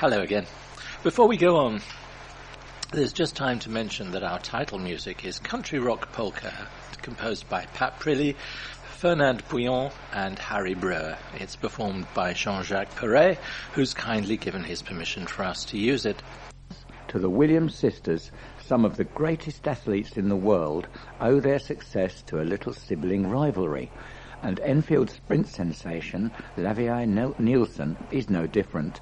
Hello again. Before we go on, there's just time to mention that our title music is Country Rock Polka, composed by Pat Prilly, Fernand Bouillon and Harry Breuer. It's performed by Jean-Jacques Perret, who's kindly given his permission for us to use it. To the Williams sisters, some of the greatest athletes in the world owe their success to a little sibling rivalry, and Enfield sprint sensation Lavie Nielsen is no different.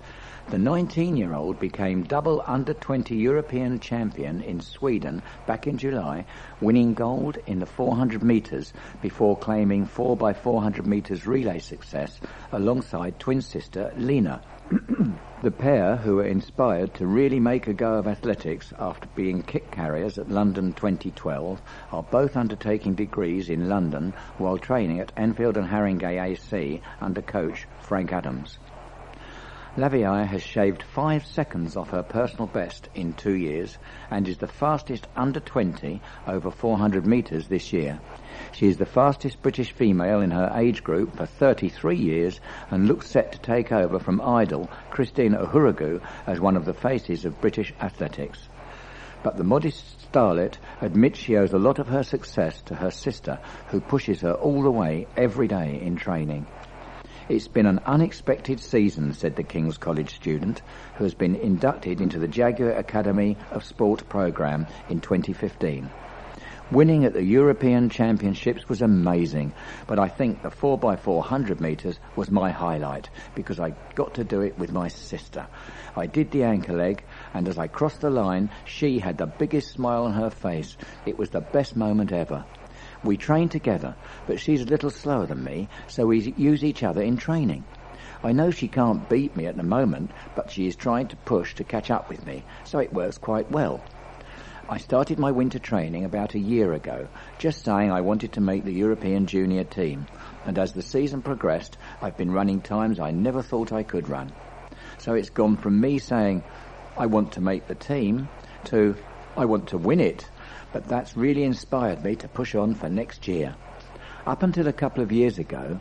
The 19-year-old became double under-20 European champion in Sweden back in July, winning gold in the 400 metres before claiming 4x400 metres relay success alongside twin sister Lena. The pair, who were inspired to really make a go of athletics after being kick carriers at London 2012, are both undertaking degrees in London while training at Enfield and Haringey AC under coach Frank Adams. Lavie has shaved 5 seconds off her personal best in 2 years and is the fastest under 20 over 400 metres this year. She is the fastest British female in her age group for 33 years and looks set to take over from idol Christina Uhuragu as one of the faces of British athletics. But the modest starlet admits she owes a lot of her success to her sister, who pushes her all the way every day in training. It's been an unexpected season, said the King's College student, who has been inducted into the Jaguar Academy of Sport programme in 2015. Winning at the European Championships was amazing, but I think the 4x400 metres was my highlight, because I got to do it with my sister. I did the anchor leg, and as I crossed the line, she had the biggest smile on her face. It was the best moment ever. We train together, but she's a little slower than me, so we use each other in training. I know she can't beat me at the moment, but she is trying to push to catch up with me, so it works quite well. I started my winter training about a year ago, just saying I wanted to make the European junior team, and as the season progressed, I've been running times I never thought I could run. So it's gone from me saying, I want to make the team, to, I want to win it. But that's really inspired me to push on for next year. Up until a couple of years ago,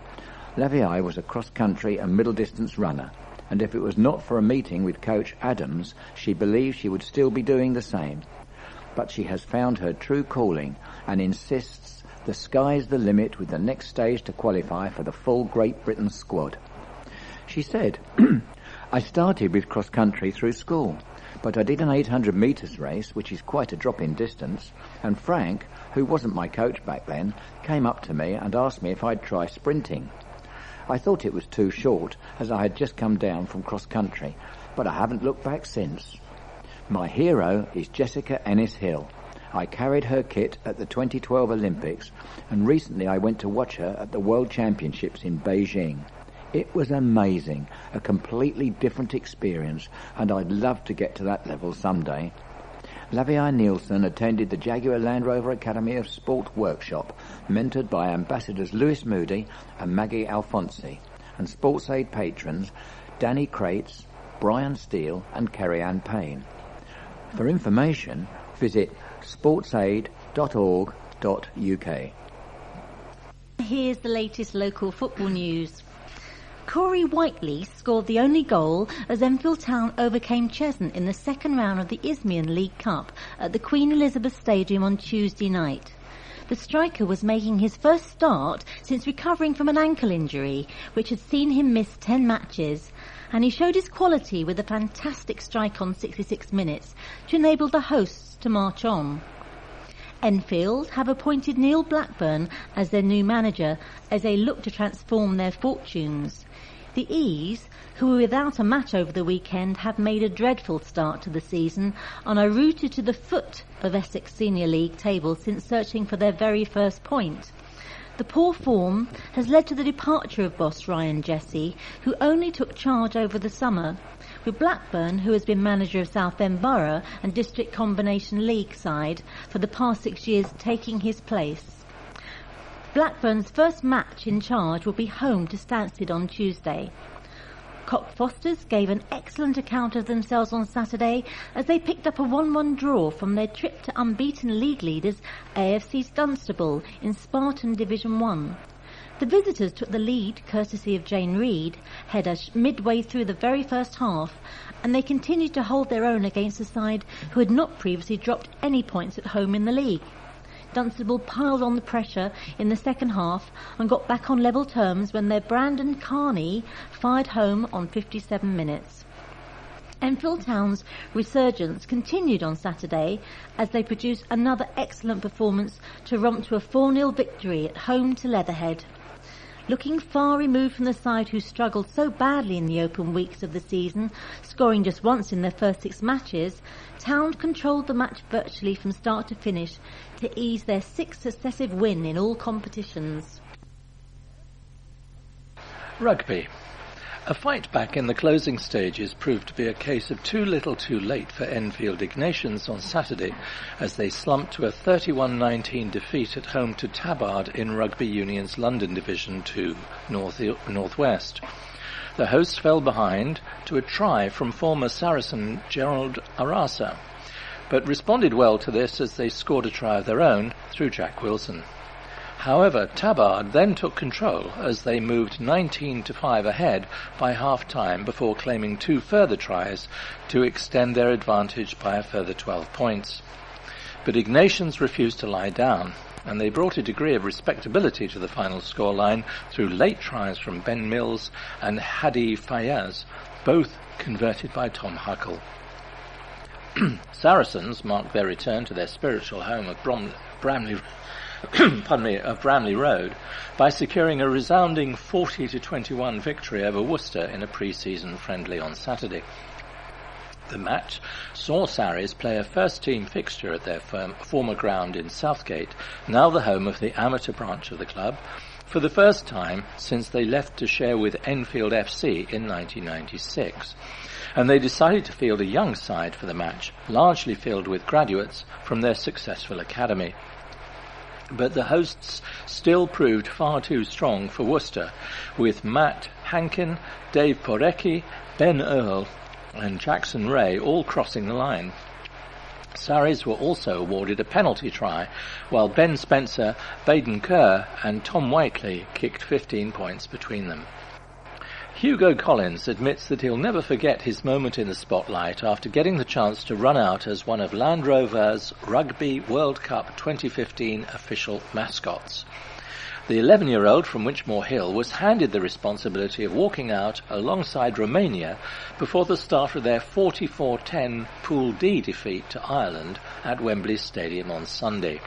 Lavie was a cross-country and middle-distance runner, and if it was not for a meeting with Coach Adams, she believed she would still be doing the same. But she has found her true calling and insists the sky's the limit with the next stage to qualify for the full Great Britain squad. She said, I started with cross-country through school, but I did an 800 metres race, which is quite a drop in distance, and Frank, who wasn't my coach back then, came up to me and asked me if I'd try sprinting. I thought it was too short, as I had just come down from cross-country, but I haven't looked back since. My hero is Jessica Ennis-Hill. I carried her kit at the 2012 Olympics, and recently I went to watch her at the World Championships in Beijing. It was amazing, a completely different experience, and I'd love to get to that level someday. Lavie Nielsen attended the Jaguar Land Rover Academy of Sport workshop, mentored by Ambassadors Lewis Moody and Maggie Alfonsi, and Sports Aid patrons Danny Crates, Brian Steele and Kerry-Ann Payne. For information, visit sportsaid.org.uk. Here's the latest local football news. Corey Whiteley scored the only goal as Enfield Town overcame Cheshunt in the second round of the Isthmian League Cup at the Queen Elizabeth Stadium on Tuesday night. The striker was making his first start since recovering from an ankle injury, which had seen him miss 10 matches, and he showed his quality with a fantastic strike on 66 minutes to enable the hosts to march on. Enfield have appointed Neil Blackburn as their new manager as they look to transform their fortunes. The E's, who were without a match over the weekend, have made a dreadful start to the season and are rooted to the foot of Essex Senior League table since searching for their very first point. The poor form has led to the departure of boss Ryan Jesse, who only took charge over the summer, with Blackburn, who has been manager of Southend Borough and District Combination League side for the past 6 years, taking his place. Blackburn's first match in charge will be home to Stansted on Tuesday. Cockfosters gave an excellent account of themselves on Saturday as they picked up a 1-1 draw from their trip to unbeaten league leaders AFC Dunstable in Spartan Division 1. The visitors took the lead, courtesy of Jane Reed, header midway through the very first half, and they continued to hold their own against a side who had not previously dropped any points at home in the league. Dunstable piled on the pressure in the second half and got back on level terms when their Brandon Carney fired home on 57 minutes. Enfield Town's resurgence continued on Saturday as they produced another excellent performance to romp to a 4-0 victory at home to Leatherhead. Looking far removed from the side who struggled so badly in the open weeks of the season, scoring just once in their first 6 matches, Town controlled the match virtually from start to finish to ease their 6th successive win in all competitions. Rugby. A fight back in the closing stages proved to be a case of too little too late for Enfield Ignatians on Saturday as they slumped to a 31-19 defeat at home to Tabard in Rugby Union's London Division 2 Northwest. The hosts fell behind to a try from former Saracen Gerald Arasa, but responded well to this as they scored a try of their own through Jack Wilson. However, Tabard then took control as they moved 19-5 ahead by half-time before claiming 2 further tries to extend their advantage by a further 12 points. But Ignatians refused to lie down, and they brought a degree of respectability to the final scoreline through late tries from Ben Mills and Hadi Fayez, both converted by Tom Huckle. Saracens marked their return to their spiritual home of Bramley Road by securing a resounding 40-21 victory over Worcester in a pre-season friendly on Saturday. The match saw Sarries play a first-team fixture at their former ground in Southgate, now the home of the amateur branch of the club, for the first time since they left to share with Enfield FC in 1996. And they decided to field a young side for the match, largely filled with graduates from their successful academy. But the hosts still proved far too strong for Worcester, with Matt Hankin, Dave Porecki, Ben Earl and Jackson Ray all crossing the line. Sarries were also awarded a penalty try, while Ben Spencer, Baden Kerr and Tom Whiteley kicked 15 points between them. Hugo Collins admits that he'll never forget his moment in the spotlight after getting the chance to run out as one of Land Rover's Rugby World Cup 2015 official mascots. The 11-year-old from Winchmore Hill was handed the responsibility of walking out alongside Romania before the start of their 44-10 Pool D defeat to Ireland at Wembley Stadium on Sunday.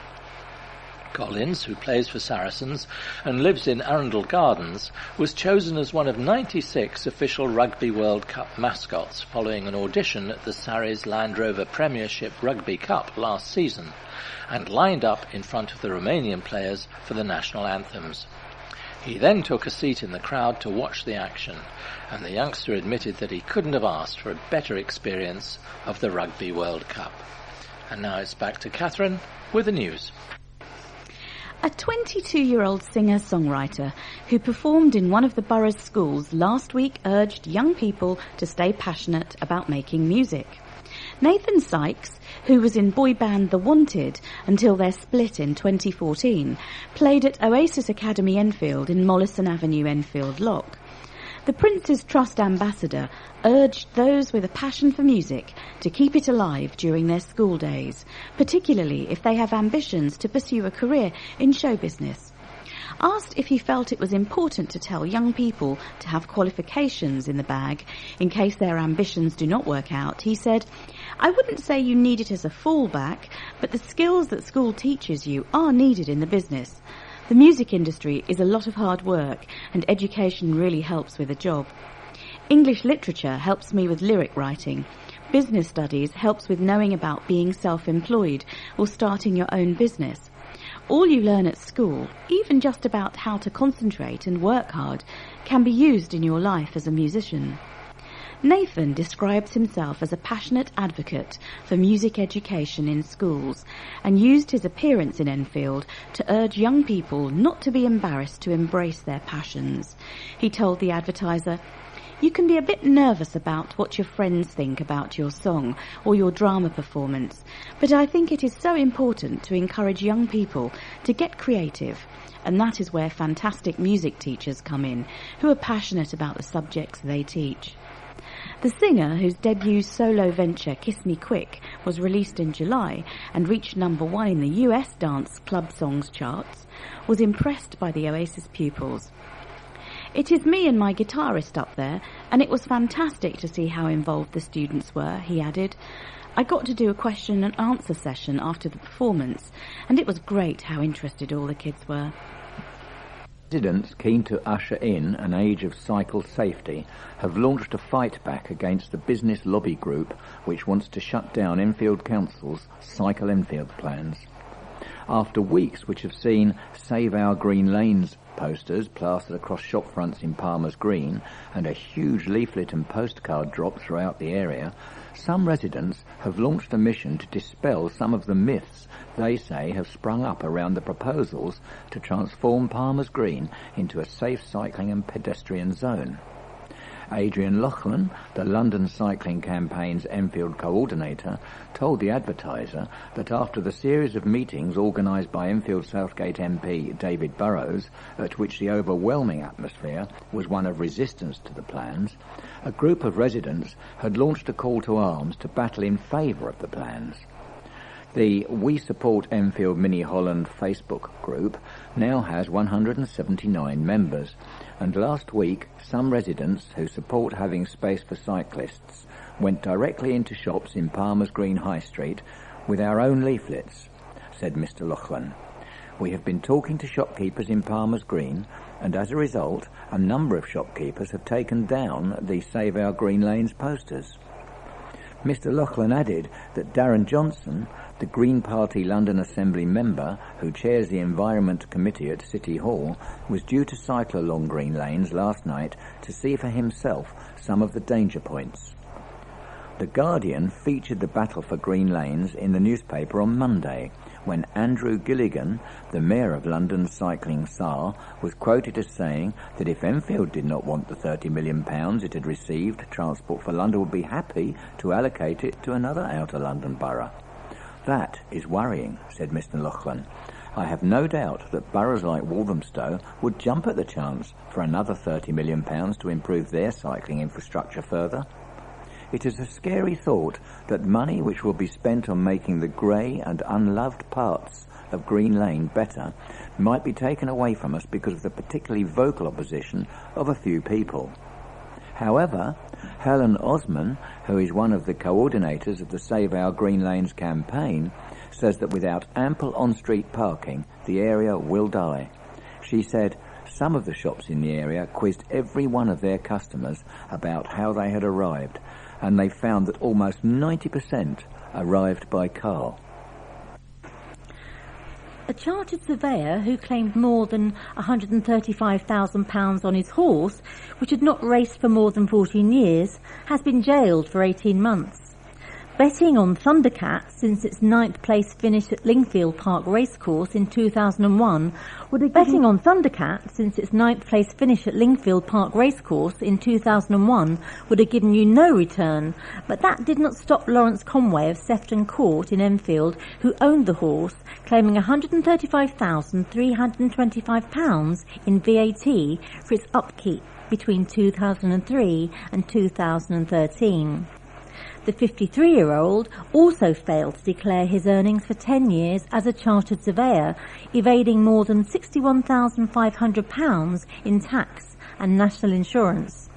Collins, who plays for Saracens and lives in Arundel Gardens, was chosen as one of 96 official Rugby World Cup mascots following an audition at the Sarries Land Rover Premiership Rugby Cup last season, and lined up in front of the Romanian players for the national anthems. He then took a seat in the crowd to watch the action, and the youngster admitted that he couldn't have asked for a better experience of the Rugby World Cup. And now it's back to Katherin with the news. A 22-year-old singer-songwriter who performed in one of the borough's schools last week urged young people to stay passionate about making music. Nathan Sykes, who was in boy band The Wanted until their split in 2014, played at Oasis Academy Enfield in Mollison Avenue, Enfield Lock. The Prince's Trust ambassador urged those with a passion for music to keep it alive during their school days, particularly if they have ambitions to pursue a career in show business. Asked if he felt it was important to tell young people to have qualifications in the bag in case their ambitions do not work out, he said, "I wouldn't say you need it as a fallback, but the skills that school teaches you are needed in the business. The music industry is a lot of hard work, and education really helps with a job. English literature helps me with lyric writing. Business studies helps with knowing about being self-employed or starting your own business. All you learn at school, even just about how to concentrate and work hard, can be used in your life as a musician." Nathan describes himself as a passionate advocate for music education in schools and used his appearance in Enfield to urge young people not to be embarrassed to embrace their passions. He told the Advertiser, You can be a bit nervous about what your friends think about your song or your drama performance, but I think it is so important to encourage young people to get creative, and that is where fantastic music teachers come in, who are passionate about the subjects they teach. The singer, whose debut solo venture Kiss Me Quick was released in July and reached #1 in the US dance club songs charts, was impressed by the Oasis pupils. "It is me and my guitarist up there, and it was fantastic to see how involved the students were," he added. "I got to do a question and answer session after the performance, and it was great how interested all the kids were." Residents keen to usher in an age of cycle safety have launched a fight back against the business lobby group which wants to shut down Enfield Council's Cycle Enfield plans. After weeks which have seen Save Our Green Lanes posters plastered across shop fronts in Palmer's Green and a huge leaflet and postcard drop throughout the area, some residents have launched a mission to dispel some of the myths they say have sprung up around the proposals to transform Palmer's Green into a safe cycling and pedestrian zone. Adrian Loughlin, the London Cycling Campaign's Enfield coordinator, told the Advertiser that after the series of meetings organised by Enfield Southgate MP David Burrows, at which the overwhelming atmosphere was one of resistance to the plans, a group of residents had launched a call to arms to battle in favour of the plans. The We Support Enfield Mini Holland Facebook group now has 179 members, and last week some residents who support having space for cyclists went directly into shops in Palmer's Green High Street with our own leaflets, said Mr. Loughlin. "We have been talking to shopkeepers in Palmer's Green, and as a result a number of shopkeepers have taken down the Save Our Green Lanes posters." Mr. Loughlin added that Darren Johnson, the Green Party London Assembly member who chairs the Environment Committee at City Hall, was due to cycle along Green Lanes last night to see for himself some of the danger points. The Guardian featured the battle for Green Lanes in the newspaper on Monday, when Andrew Gilligan, the Mayor of London's cycling czar, was quoted as saying that if Enfield did not want the £30 million it had received, Transport for London would be happy to allocate it to another outer London borough. "That is worrying," said Mr. Loughlin. "I have no doubt that boroughs like Walthamstow would jump at the chance for another £30 million to improve their cycling infrastructure further. It is a scary thought that money which will be spent on making the grey and unloved parts of Green Lane better might be taken away from us because of the particularly vocal opposition of a few people." However, Helen Osman, who is one of the coordinators of the Save Our Green Lanes campaign, says that without ample on-street parking, the area will die. She said some of the shops in the area quizzed every one of their customers about how they had arrived, and they found that almost 90% arrived by car. A chartered surveyor who claimed more than £135,000 on his horse, which had not raced for more than 14 years, has been jailed for 18 months. Betting on Thundercat since its 9th place finish at Lingfield Park Racecourse in 2001 would have given you no return, but that did not stop Lawrence Conway of Sefton Court in Enfield, who owned the horse, claiming £135,325 in VAT for its upkeep between 2003 and 2013. The 53-year-old also failed to declare his earnings for 10 years as a chartered surveyor, evading more than £61,500 in tax and national insurance.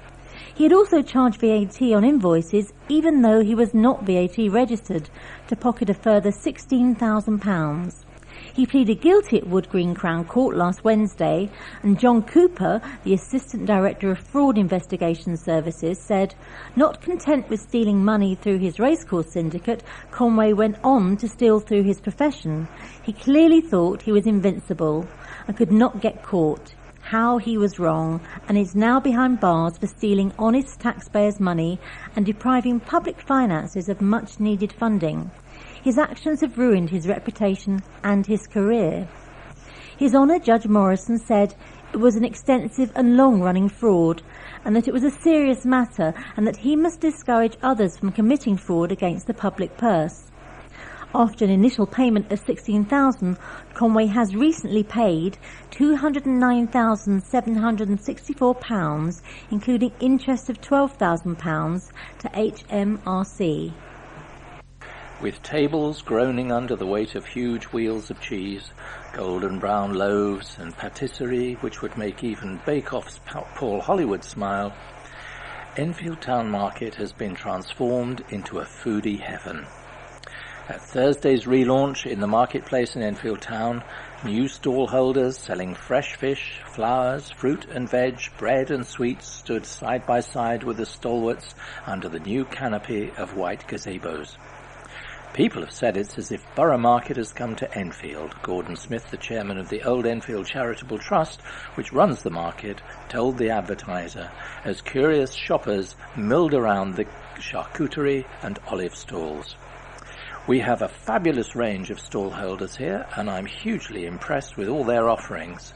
He had also charged VAT on invoices even though he was not VAT registered, to pocket a further £16,000. He pleaded guilty at Wood Green Crown Court last Wednesday, and John Cooper, the Assistant Director of Fraud Investigation Services, said, not content with stealing money through his racecourse syndicate, Conway went on to steal through his profession. He clearly thought he was invincible and could not get caught. How he was wrong, and is now behind bars for stealing honest taxpayers' money and depriving public finances of much-needed funding. His actions have ruined his reputation and his career. His Honour Judge Morrison said, it was an extensive and long-running fraud, and that it was a serious matter, and that he must discourage others from committing fraud against the public purse. After an initial payment of $16,000, Conway has recently paid £209,764, including interest of £12,000 to HMRC. With tables groaning under the weight of huge wheels of cheese, golden brown loaves and patisserie which would make even Bake-Off's Paul Hollywood smile, Enfield Town Market has been transformed into a foodie heaven. At Thursday's relaunch in the marketplace in Enfield Town, new stall holders selling fresh fish, flowers, fruit and veg, bread and sweets stood side by side with the stalwarts under the new canopy of white gazebos. People have said it's as if Borough Market has come to Enfield. Gordon Smith, the chairman of the Old Enfield Charitable Trust, which runs the market, told the Advertiser, as curious shoppers milled around the charcuterie and olive stalls. We have a fabulous range of stallholders here, and I'm hugely impressed with all their offerings.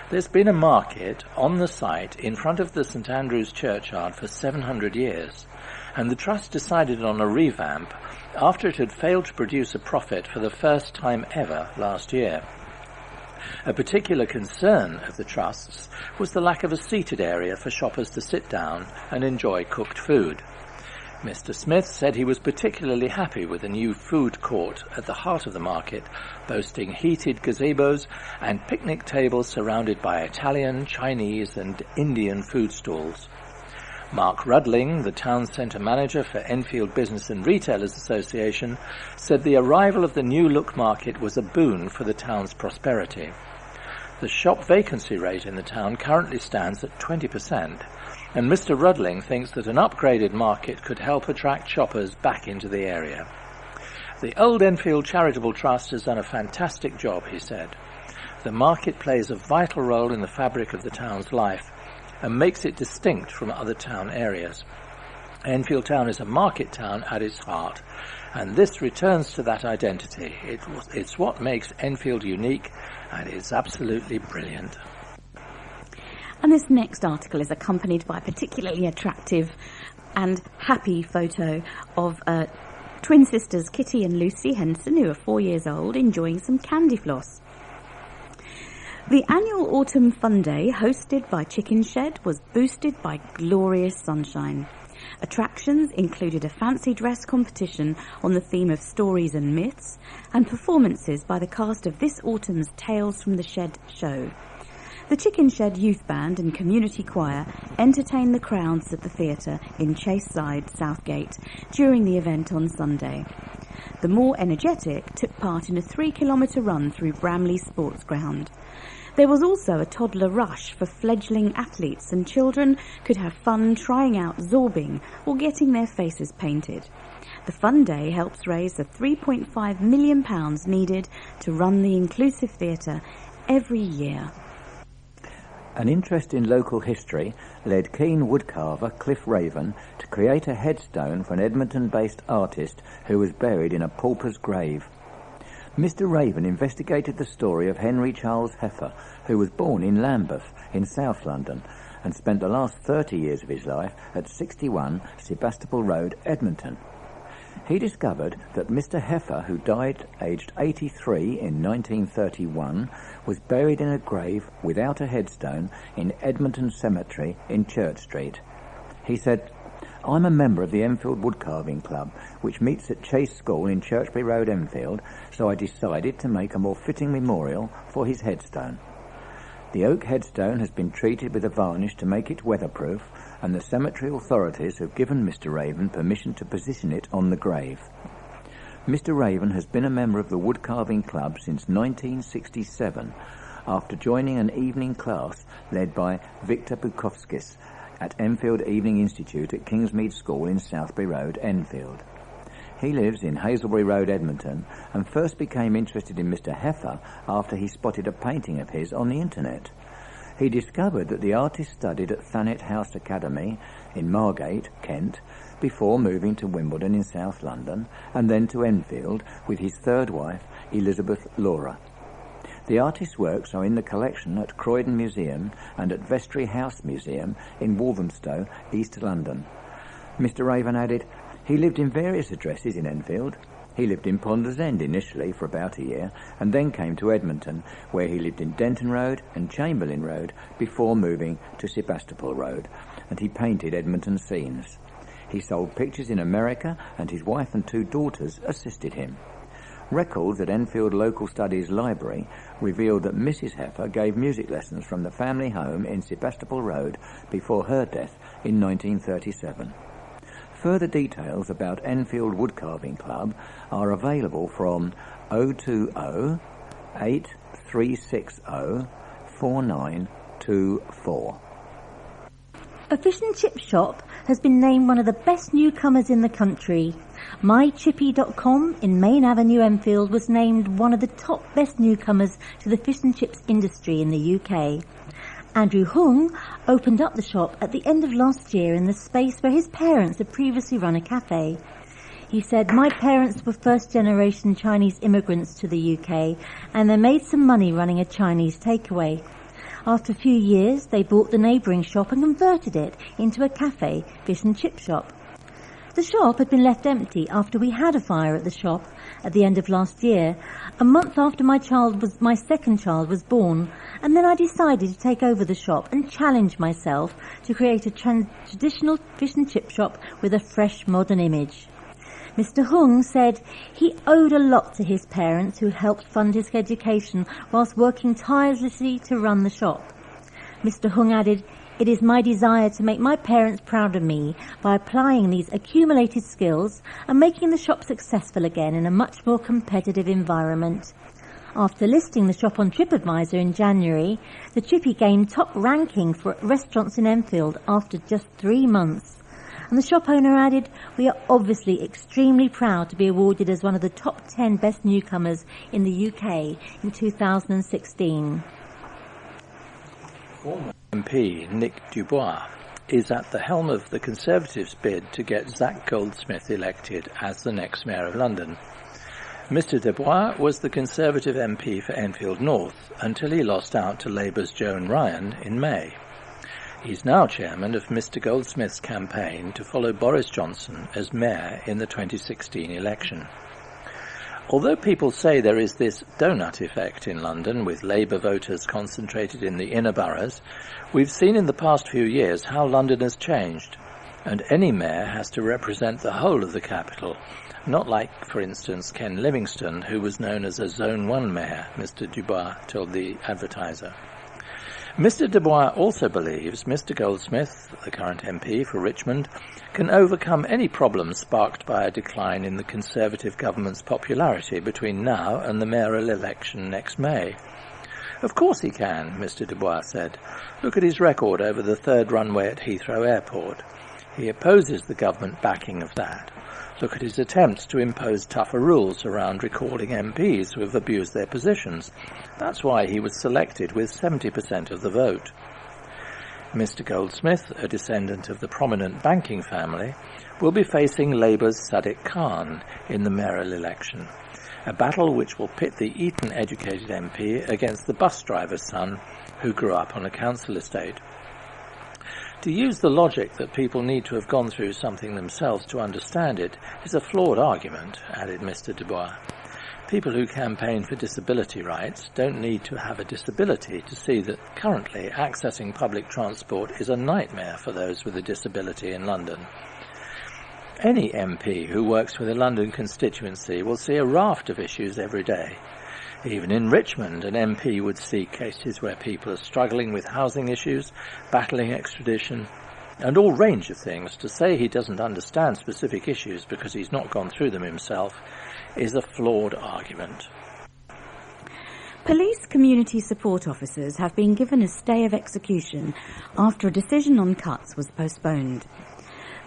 There's been a market on the site in front of the St Andrew's churchyard for 700 years, and the Trust decided on a revamp after it had failed to produce a profit for the first time ever last year. A particular concern of the Trust's was the lack of a seated area for shoppers to sit down and enjoy cooked food. Mr. Smith said he was particularly happy with the new food court at the heart of the market, boasting heated gazebos and picnic tables surrounded by Italian, Chinese and Indian food stalls. Mark Rudling, the town centre manager for Enfield Business and Retailers Association, said the arrival of the new look market was a boon for the town's prosperity. The shop vacancy rate in the town currently stands at 20%. And Mr. Rudling thinks that an upgraded market could help attract shoppers back into the area. The Old Enfield Charitable Trust has done a fantastic job, he said. The market plays a vital role in the fabric of the town's life and makes it distinct from other town areas. Enfield Town is a market town at its heart, and this returns to that identity. It's what makes Enfield unique, and it's absolutely brilliant. And this next article is accompanied by a particularly attractive and happy photo of twin sisters Kitty and Lucy Henson, who are 4 years old, enjoying some candy floss. The annual Autumn Fun Day, hosted by Chicken Shed, was boosted by glorious sunshine. Attractions included a fancy dress competition on the theme of stories and myths, and performances by the cast of this autumn's Tales from the Shed show. The Chicken Shed Youth Band and Community Choir entertained the crowds at the theatre in Chaseside, Southgate, during the event on Sunday. The more energetic took part in a 3-kilometre run through Bramley Sports Ground. There was also a toddler rush for fledgling athletes, and children could have fun trying out zorbing or getting their faces painted. The Fun Day helps raise the £3.5 million needed to run the inclusive theatre every year. An interest in local history led keen woodcarver Cliff Raven to create a headstone for an Edmonton-based artist who was buried in a pauper's grave. Mr. Raven investigated the story of Henry Charles Heffer, who was born in Lambeth in South London and spent the last 30 years of his life at 61 Sebastopol Road, Edmonton. He discovered that Mr. Heffer, who died aged 83 in 1931, was buried in a grave without a headstone in Edmonton Cemetery in Church Street. He said, "I'm a member of the Enfield Woodcarving Club, which meets at Chase School in Churchbury Road, Enfield, so I decided to make a more fitting memorial for his headstone. The oak headstone has been treated with a varnish to make it weatherproof, and the cemetery authorities have given Mr. Raven permission to position it on the grave." Mr. Raven has been a member of the Woodcarving Club since 1967, after joining an evening class led by Victor Bukowskis at Enfield Evening Institute at Kingsmead School in Southbury Road, Enfield. He lives in Hazelbury Road, Edmonton, and first became interested in Mr. Heffer after he spotted a painting of his on the internet. He discovered that the artist studied at Thanet House Academy in Margate, Kent, before moving to Wimbledon in South London, and then to Enfield with his third wife, Elizabeth Laura. The artist's works are in the collection at Croydon Museum and at Vestry House Museum in Walthamstow, East London. Mr. Raven added, he lived in various addresses in Enfield. He lived in Ponders End initially for about a year and then came to Edmonton, where he lived in Denton Road and Chamberlain Road before moving to Sebastopol Road, and he painted Edmonton scenes. He sold pictures in America and his wife and 2 daughters assisted him. Records at Enfield Local Studies Library revealed that Mrs. Heffer gave music lessons from the family home in Sebastopol Road before her death in 1937. Further details about Enfield Woodcarving Club are available from 020 8360 4924. A fish and chip shop has been named one of the best newcomers in the country. MyChippy.com in Main Avenue, Enfield, was named one of the top best newcomers to the fish and chips industry in the UK. Andrew Hung opened up the shop at the end of last year in the space where his parents had previously run a cafe. He said, my parents were first-generation Chinese immigrants to the UK, and they made some money running a Chinese takeaway. After a few years, they bought the neighbouring shop and converted it into a cafe, fish and chip shop. The shop had been left empty after we had a fire at the shop at the end of last year, a month after my second child was born, and then I decided to take over the shop and challenge myself to create a traditional fish and chip shop with a fresh modern image. Mr. Hung said he owed a lot to his parents who helped fund his education whilst working tirelessly to run the shop. Mr. Hung added, it is my desire to make my parents proud of me by applying these accumulated skills and making the shop successful again in a much more competitive environment. After listing the shop on TripAdvisor in January, the Chippy gained top ranking for restaurants in Enfield after just 3 months. And the shop owner added, we are obviously extremely proud to be awarded as one of the top 10 best newcomers in the UK in 2016. Former MP Nick Dubois is at the helm of the Conservatives' bid to get Zac Goldsmith elected as the next Mayor of London. Mr. Dubois was the Conservative MP for Enfield North until he lost out to Labour's Joan Ryan in May. He's now chairman of Mr. Goldsmith's campaign to follow Boris Johnson as mayor in the 2016 election. Although people say there is this donut effect in London with Labour voters concentrated in the inner boroughs, we've seen in the past few years how London has changed, and any mayor has to represent the whole of the capital, not like, for instance, Ken Livingstone, who was known as a Zone 1 mayor, Mr. Dubois told the Advertiser. Mr. Dubois also believes Mr. Goldsmith, the current MP for Richmond, can overcome any problems sparked by a decline in the Conservative government's popularity between now and the mayoral election next May. Of course he can, Mr. Dubois said. Look at his record over the 3rd runway at Heathrow Airport. He opposes the government backing of that. Look at his attempts to impose tougher rules around recalling MPs who have abused their positions. That's why he was selected with 70% of the vote. Mr. Goldsmith, a descendant of the prominent banking family, will be facing Labour's Sadiq Khan in the mayoral election, a battle which will pit the Eton-educated MP against the bus driver's son who grew up on a council estate. To use the logic that people need to have gone through something themselves to understand it is a flawed argument, added Mr. Dubois. People who campaign for disability rights don't need to have a disability to see that currently accessing public transport is a nightmare for those with a disability in London. Any MP who works with a London constituency will see a raft of issues every day. Even in Richmond, an MP would see cases where people are struggling with housing issues, battling extradition, and all range of things. To say he doesn't understand specific issues because he's not gone through them himself is a flawed argument. Police community support officers have been given a stay of execution after a decision on cuts was postponed.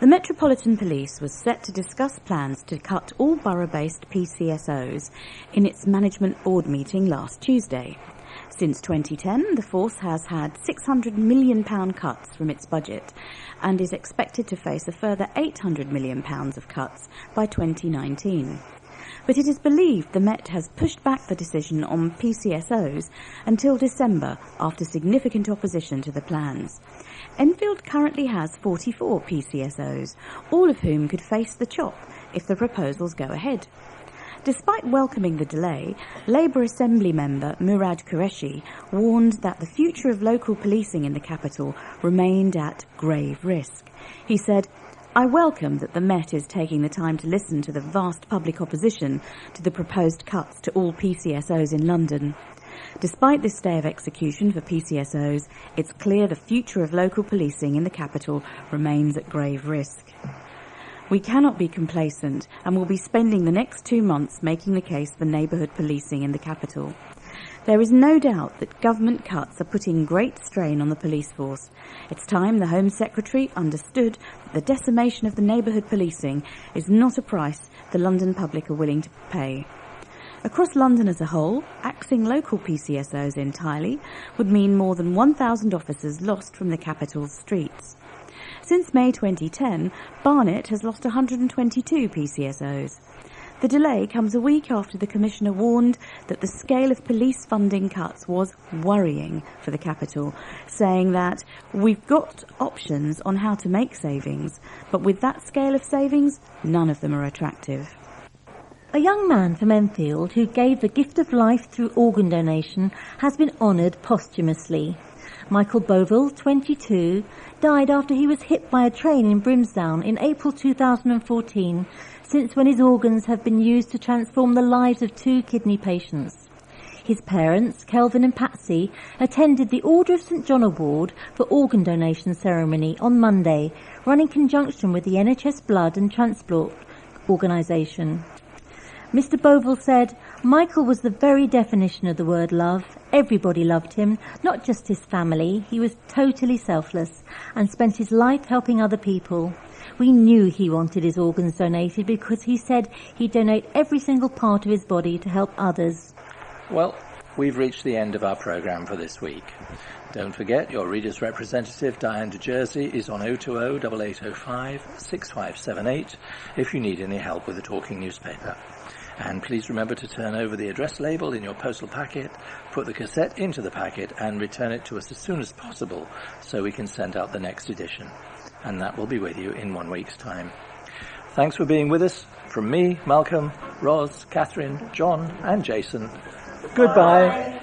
The Metropolitan Police was set to discuss plans to cut all borough-based PCSOs in its management board meeting last Tuesday. Since 2010, the force has had £600 million cuts from its budget and is expected to face a further £800 million of cuts by 2019. but it is believed the Met has pushed back the decision on PCSOs until December after significant opposition to the plans. Enfield currently has 44 PCSOs, all of whom could face the chop if the proposals go ahead. Despite welcoming the delay, Labour Assembly member Murad Qureshi warned that the future of local policing in the capital remained at grave risk. He said, "I welcome that the Met is taking the time to listen to the vast public opposition to the proposed cuts to all PCSOs in London. Despite this stay of execution for PCSOs, it's clear the future of local policing in the capital remains at grave risk. We cannot be complacent and will be spending the next 2 months making the case for neighbourhood policing in the capital. There is no doubt that government cuts are putting great strain on the police force. It's time the Home Secretary understood that the decimation of the neighbourhood policing is not a price the London public are willing to pay. Across London as a whole, axing local PCSOs entirely would mean more than 1,000 officers lost from the capital's streets. Since May 2010, Barnet has lost 122 PCSOs. The delay comes a week after the Commissioner warned that the scale of police funding cuts was worrying for the capital, saying that we've got options on how to make savings, but with that scale of savings, none of them are attractive. A young man from Enfield who gave the gift of life through organ donation has been honoured posthumously. Michael Boville, 22, died after he was hit by a train in Brimsdown in April 2014, since when his organs have been used to transform the lives of 2 kidney patients. His parents, Kelvin and Patsy, attended the Order of St John Award for organ donation ceremony on Monday, run in conjunction with the NHS Blood and Transport Organisation. Mr. Boville said, "Michael was the very definition of the word love. Everybody loved him, not just his family. He was totally selfless and spent his life helping other people. We knew he wanted his organs donated because he said he'd donate every single part of his body to help others." Well, we've reached the end of our programme for this week. Don't forget, your reader's representative, Diane de Jersey, is on 020 8805 6578 if you need any help with the talking newspaper. And please remember to turn over the address label in your postal packet, put the cassette into the packet and return it to us as soon as possible so we can send out the next edition. And that will be with you in 1 week's time. Thanks for being with us. From me, Malcolm, Ros, Katherin, John and Jason, goodbye.